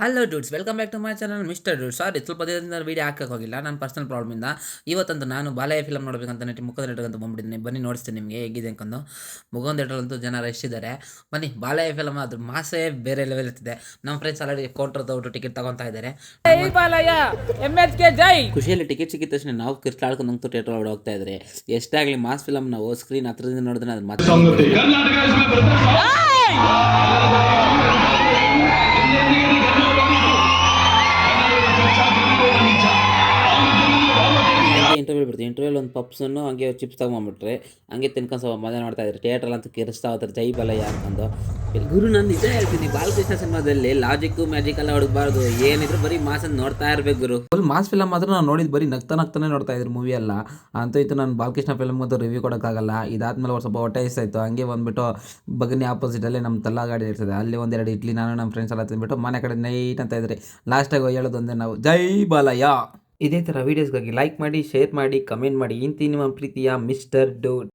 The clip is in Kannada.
Hello dudes, welcome back to my channel mister dude. Sorry, ಸ್ವಲ್ಪ ದಿನದಿಂದ ವೀಡಿಯೋ ಹಾಕಕ್ಕೆ ಹೋಗಿಲ್ಲ, ನನ್ನ ಪರ್ಸನಲ್ ಪ್ರಾಬ್ಲಮಿಂದ. ಇವತ್ತಂತೂ ನಾನು ಬಾಲಯ್ಯ ಫಿಲಮ್ ನೋಡಬೇಕಂತ ನೆಟ್ಟಿ ಮುಖದ ನೆಟ್ಟಗಂತ ಬಂದ್ಬಿಟ್ಟಿದ್ದೀನಿ. ಬನ್ನಿ ನೋಡಿಸ್ತೀನಿ ನಿಮಗೆ ಹೇಗಿದೆ ಅನ್ಕೊಂಡು. ಮುಖದ ನೆಟ್ಟಲ್ಲಂತೂ ಜನ ರಶ್ ಇದ್ದಾರೆ. ಬನ್ನಿ, ಬಾಲಯ್ಯ ಫಿಲಮ್ ಅದ್ರ ಮಾಸೇ ಬೇರೆ ಲೆವೆಲ್ ಇರ್ತಿದೆ. ನಮ್ಮ ಫ್ರೆಂಡ್ಸ್ ಆಲ್ರೆಡಿ ಕೌಂಟರ್ ತಗೊಂಡು ಟಿಕೆಟ್ ತಗೊತಾ ಇದ್ದಾರೆ. ಖುಷಿಯಲ್ಲಿ ಟಿಕೆಟ್ ಸಿಕ್ಕಿದ ತಕ್ಷಣ ನಾವು ಕಿರ್ಚಾಡ್ಕೊಂಡು ಥಿಯೇಟರ್ ಒಳಗೆ ಹೋಗ್ತಾ ಇದ್ದಾರೆ. ಎಷ್ಟಾಗಲಿ ಮಾಸ್ ಫಿಲಮ್ ನಾವು ಸ್ಕ್ರೀನ್ ಹತ್ರದಿಂದ ನೋಡಿದ್ರೆ ಅದು ಮತ್ತೆ ಇಂಟರ್ವ್ಯೂ ಬಿಡ್ತೀವಿ. ಇಂಟರ್ವ್ಯೂಲ್ ಒಂದು ಪಪ್ಸನ್ನು ಹಂಗೆ ಚಿಪ್ಸ್ ತೊಗೊಂಬಿಟ್ರೆ ಹಂಗೆ ತಿನ್ಕೊಂಡು ಸ್ವಲ್ಪ ಮಜಾ ಮಾಡ್ತಾ ಇದ್ದಾರೆ. ಥಿಯೇಟ್ರಲ್ಲಿ ಅಂತೂ ಕಿರಿಸ್ತಾ ಹೋಗ್ತಾರೆ ಜೈ ಬಲಯ್ಯ ಅನ್ಕೊಂಡು. ಗುರು, ನಾನು ನಿಜ ಹೇಳ್ತೀನಿ, ಬಾಲಕೃಷ್ಣ ಸಿನಿಮಾದಲ್ಲಿ ಲಾಜಿಕ್ಕು ಮ್ಯಾಜಿಕ್ ಎಲ್ಲ ಹುಡುಕ್ಬಾರ್ದು. ಏನಿದ್ರು ಬರೀ ಮಾಸನ್ನು ನೋಡ್ತಾ ಇರ್ಬೇಕು ಗುರು. ಫುಲ್ ಮಾಸ್ ಫಿಲಮ್ ಆದ್ರೂ ನಾನು ನೋಡಿದ್ದು ಬರೀ ನಗ್ತಾನೆ ನೋಡ್ತಾ ಇದ್ರು ಮೂವಿ ಎಲ್ಲ. ಅಂತೂ ಇತ್ತು ನಾನು ಬಾಲಕೃಷ್ಣ ಫಿಲಮ್ ಅಂತೂ ರಿವ್ಯೂ ಕೊಡೋಕ್ಕಾಗಲ್ಲ. ಇದಾದ್ಮೇಲೆ ಒಂದು ಸ್ವಲ್ಪ ಹೊಟ್ಟೆ ಇಷ್ಟಾಯಿತು. ಹಂಗೆ ಬಂದುಬಿಟ್ಟು ಬಗನಿ ಆಪೋಸಿಟಲ್ಲೇ ನಮ್ಮ ತಲ್ಲಾಗಾಡಿ ಇರ್ತದೆ, ಅಲ್ಲಿ ಒಂದೆರಡು ಇಡ್ಲಿ ನಾನು ನಮ್ಮ ಫ್ರೆಂಡ್ಸ್ ಎಲ್ಲ ತಿಂದ್ಬಿಟ್ಟು ಮನೆ ಕಡೆ ನೈಟ್ ಅಂತ ಇದ್ರಿ. ಲಾಸ್ಟಾಗಿ ಹೇಳೋದೊಂದೇ ನಾವು ಜೈ ಬಾಲಯ್ಯ. ಇದೇ ಥರ ವೀಡಿಯೋಸ್ಗಾಗಿ ಲೈಕ್ ಮಾಡಿ, ಶೇರ್ ಮಾಡಿ, ಕಮೆಂಟ್ ಮಾಡಿ. ಇಂತಿ ನಿಮ್ಮ ಪ್ರೀತಿಯ ಮಿಸ್ಟರ್ ಡೂಡ್.